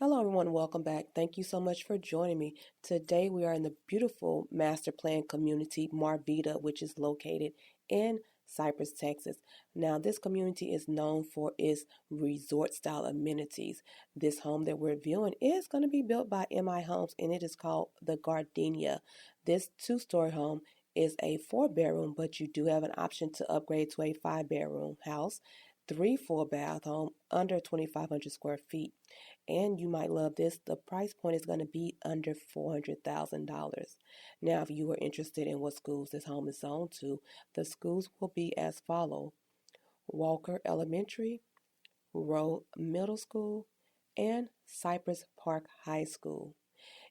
Hello, everyone. Welcome back. Thank you so much for joining me. Today, we are in the beautiful master plan community, Marvita, which is located in Cypress, Texas. Now, this community is known for its resort style amenities. This home that we're viewing is going to be built by MI Homes, and it is called the Gardenia. This two-story home is a four-bedroom, but you do have an option to upgrade to a five-bedroom house, three full bath home under 2,500 square feet. And you might love this. The price point is going to be under $400,000. Now, if you are interested in what schools this home is zoned to, the schools will be as follow: Walker Elementary, Rowe Middle School, and Cypress Park High School.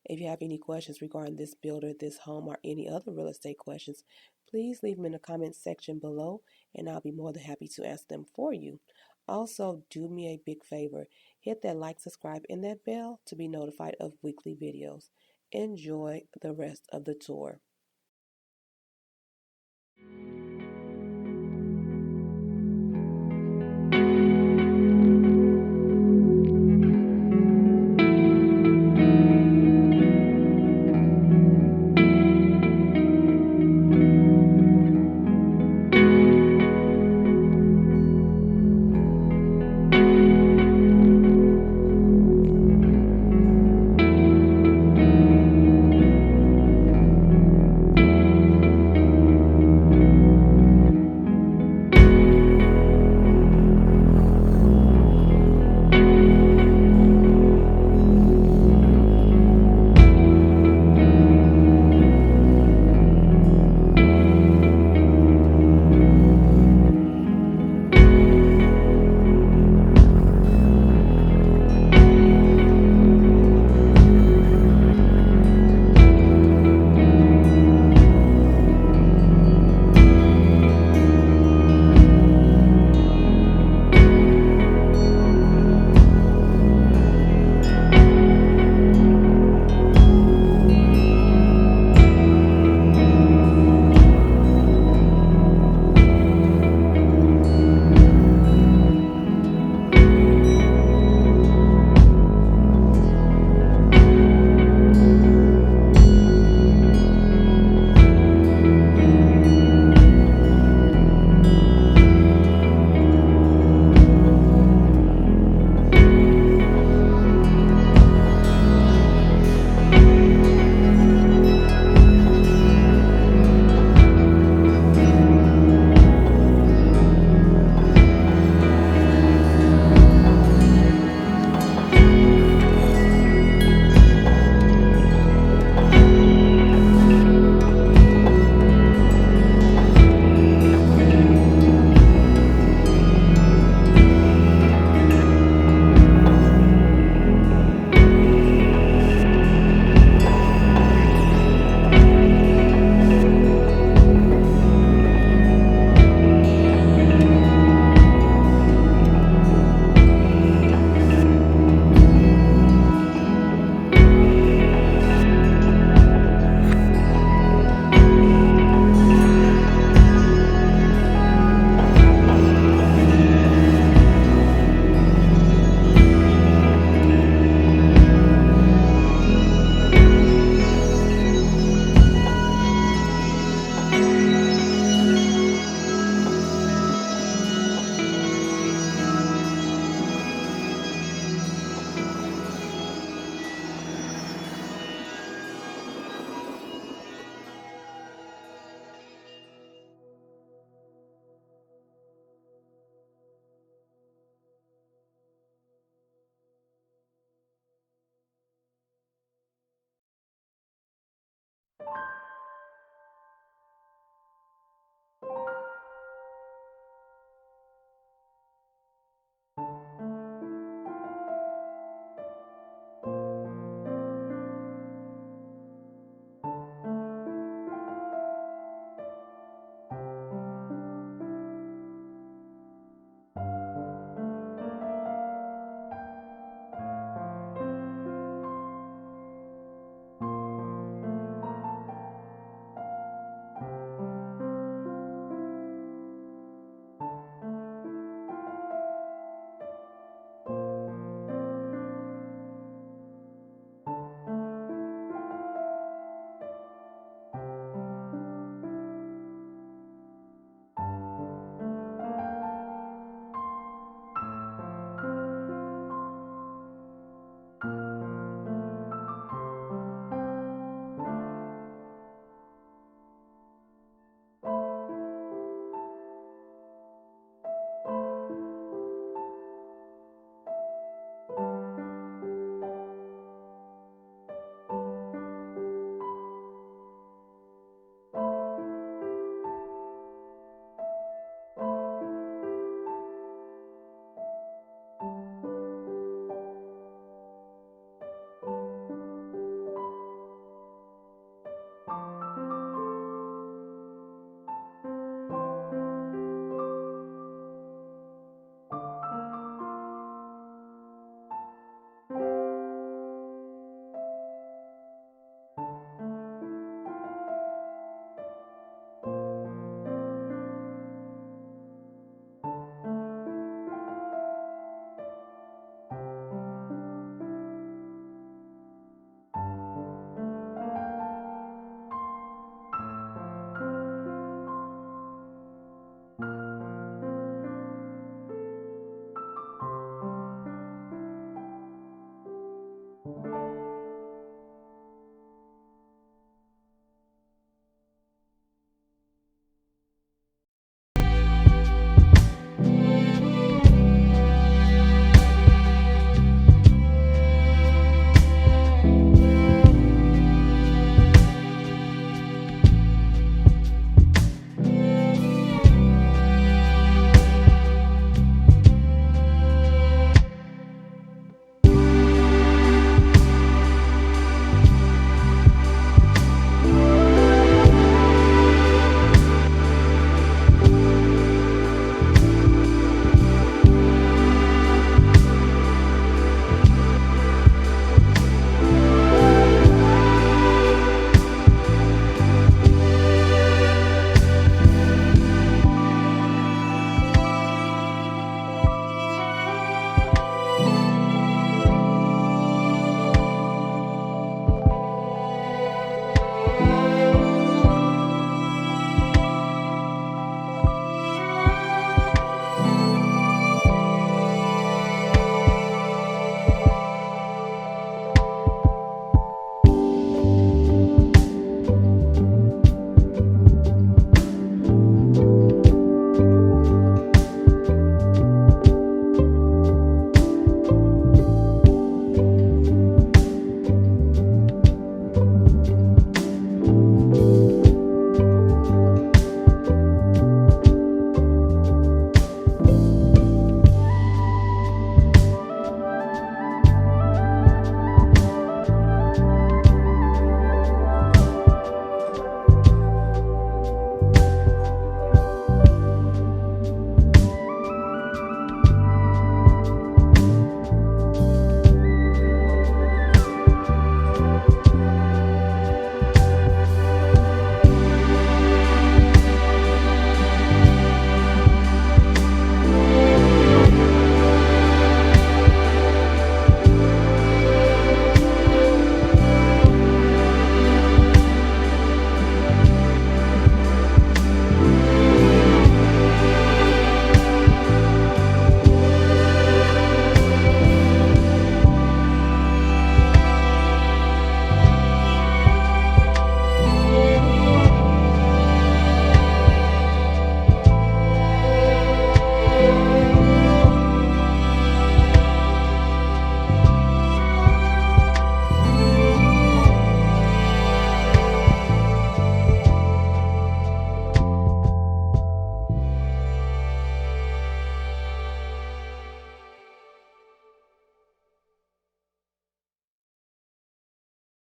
If you have any questions regarding this builder, this home, or any other real estate questions, please leave them in the comments section below, and I'll be more than happy to answer them for you. Also, do me a big favor. Hit that like, subscribe, and that bell to be notified of weekly videos. Enjoy the rest of the tour.